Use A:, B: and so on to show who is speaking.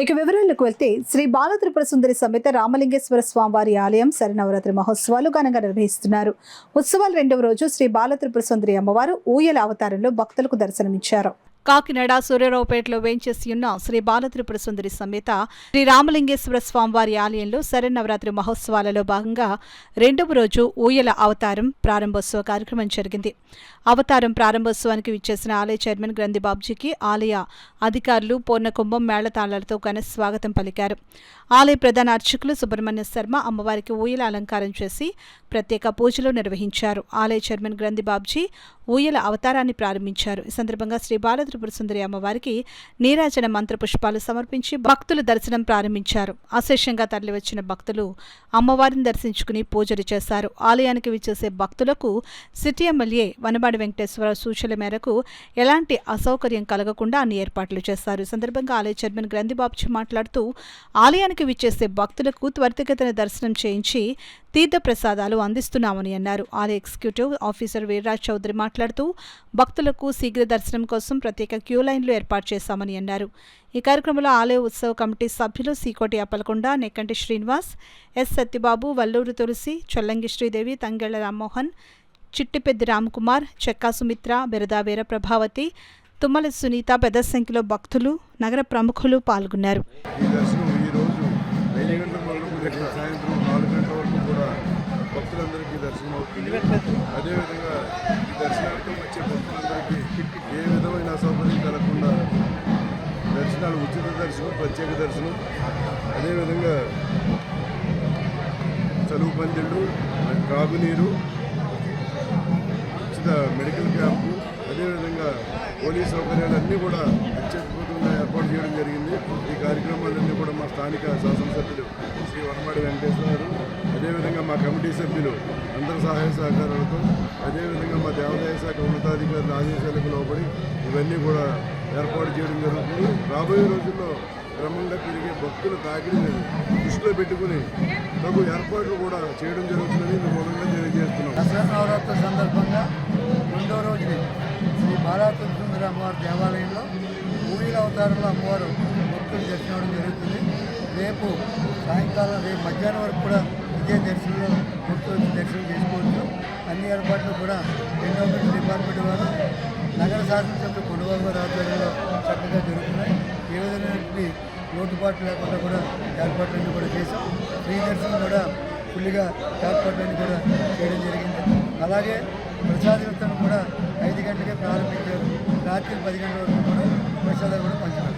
A: ఇక వివరాలకు వెళ్తే శ్రీ బాలత్రిపుర సుందరి సమేత రామలింగేశ్వర స్వామివారి ఆలయం శరన్నవరాత్రి మహోత్సవాలు ఘనంగా నిర్వహిస్తున్నారు. ఉత్సవాల రెండవ రోజు శ్రీ బాలత్రిపుర సుందరి అమ్మవారు ఊయల అవతారంలో భక్తులకు దర్శనమిచ్చారు. కాకినాడ సూర్యరావుపేటలో వేంచేసి ఉన్న శ్రీ బాలత్రిపుర సుందరి సమేత శ్రీ రామలింగేశ్వర స్వామివారి ఆలయంలో శరన్నవరాత్రి మహోత్సవాలలో భాగంగా రెండవ రోజు ఊయల అవతారం ప్రారంభోత్సవ కార్యక్రమం జరిగింది. అవతారం ప్రారంభోత్సవానికి విచ్చేసిన ఆలయ చైర్మన్ గ్రంథి బాబ్జీకి ఆలయ అధికారులు పూర్ణకుంభం మేళతాళాలతో ఘన స్వాగతం పలికారు. ఆలయ ప్రధాన అర్చకులు సుబ్రహ్మణ్య శర్మ అమ్మవారికి ఊయల అలంకారం చేసి ప్రత్యేక పూజలు నిర్వహించారు. ఆలయ చైర్మన్ గ్రంథి బాబ్జీ ఊయల అవతారాన్ని ప్రారంభించారు. ఈ సందర్భంగా శ్రీ బాలత్రిపుర సుందరి అమ్మవారికి నీరాజన మంత్రపుష్పాలు సమర్పించి భక్తులు దర్శనం ప్రారంభించారు. అశేషంగా తరలివచ్చిన భక్తులు అమ్మవారిని దర్శించుకుని పూజలు చేశారు. ఆలయానికి విచ్చేసే భక్తులకు సిటీ ఎమ్మెల్యే వనమాడి వెంకటేశ్వర సూచనల మేరకు ఎలాంటి అసౌకర్యం కలగకుండా అన్ని ఏర్పాట్లు చేశారు. ఈ సందర్భంగా ఆలయ చైర్మన్ గ్రంథి బాబ్జీ మాట్లాడుతూ ఆలయానికి విచ్చేసే భక్తులకు త్వరితగతిన దర్శనం చేయించి తీర్థ ప్రసాదాలు అందిస్తున్నామని అన్నారు. ఆలయ ఎగ్జిక్యూటివ్ ఆఫీసర్ వీర్రాజ్ చౌదరి మాట్లాడుతూ భక్తులకు శీఘ్ర దర్శనం కోసం ప్రత్యేక క్యూ లైన్లు ఏర్పాటు చేశామని అన్నారు. ఈ కార్యక్రమంలో ఆలయ ఉత్సవ కమిటీ సభ్యులు సీకోటి అప్పలకొండ, నెక్కంటి శ్రీనివాస్, ఎస్ సత్యబాబు, వల్లూరు తులసి, చొల్లంగి శ్రీదేవి, తంగెళ్ల రామ్మోహన్, చిట్టిపెద్ది రామ్కుమార్, చెక్కా సుమిత్ర, బెరదా వీర ప్రభావతి, తుమ్మల సునీత పెద్ద సంఖ్యలో భక్తులు, నగర ప్రముఖులు పాల్గొన్నారు.
B: సాయంత్రం 4 గంటల వరకు కూడా భక్తులందరికీ దర్శనం అవుతుంది. అదేవిధంగా ఈ దర్శనానికి వచ్చే భక్తులందరికీ ఏ విధమైన అసౌకర్యం కలగకుండా దర్శనాలు ఉచిత దర్శనం, ప్రత్యేక దర్శనం, అదేవిధంగా చలువు పందిళ్ళు, త్రాగునీరు, ఉచిత మెడికల్ క్యాంపు, అదేవిధంగా పోలీస్ సౌకర్యాలన్నీ కూడా అత్యద్భుతంగా ఏర్పాటు చేయడం జరిగింది. ఈ కార్యక్రమాలన్నీ కూడా మా స్థానిక శాసనసభ్యులు శ్రీ వనమాడి వెంకటేశ్వర గారు, అదేవిధంగా మా కమిటీ సభ్యులు అందరి సహాయ సహకారాలతో, అదేవిధంగా మా దేవాదాయ శాఖ ఉన్నతాధికారుల ఆదేశాలకు లోబడి ఇవన్నీ కూడా ఏర్పాటు చేయడం జరుగుతుంది. రాబోయే రోజుల్లో క్రమంగా తిరిగే భక్తుల తాకిడిని దృష్టిలో పెట్టుకుని తగు ఏర్పాట్లు కూడా చేయడం జరుగుతుందని మేము మొదలుగా తెలియజేస్తున్నాం.
C: దసరా నవరాత్రి సందర్భంగా రెండో రోజుని శ్రీ బాలత్రిపుర సుందరి అమ్మవారి దేవాలయంలో ఊయల అవతారంలో అమ్మవారు భక్తులు దర్శనం జరుగుతుంది. రేపు సాయంకాలం మధ్యాహ్నం వరకు కూడా ఇదే దర్శనంలో భక్తులు దర్శనం చేసుకోవచ్చు. అన్ని ఏర్పాట్లు కూడా ఎండోమెంట్ డిపార్ట్మెంట్ వారు, నగర శాసనసభ్యులు కొనుగోలు గారి ఆధ్వర్యంలో చక్కగా జరుగుతున్నాయి. ఏ విధమైనటువంటి లోటుపాట్లు లేకుండా కూడా ఏర్పాట్లన్నీ కూడా చేశాం. ఫ్రీ దర్శనం కూడా ఫుల్గా ఏర్పాట్లన్నీ కూడా చేయడం జరిగింది. అలాగే ప్రసాద వితరణ కూడా 5 గంటలకే ప్రారంభించారు. రాత్రి 10 గంటల వరకు కూడా ప్రసాదాలు కూడా పంచుతారు.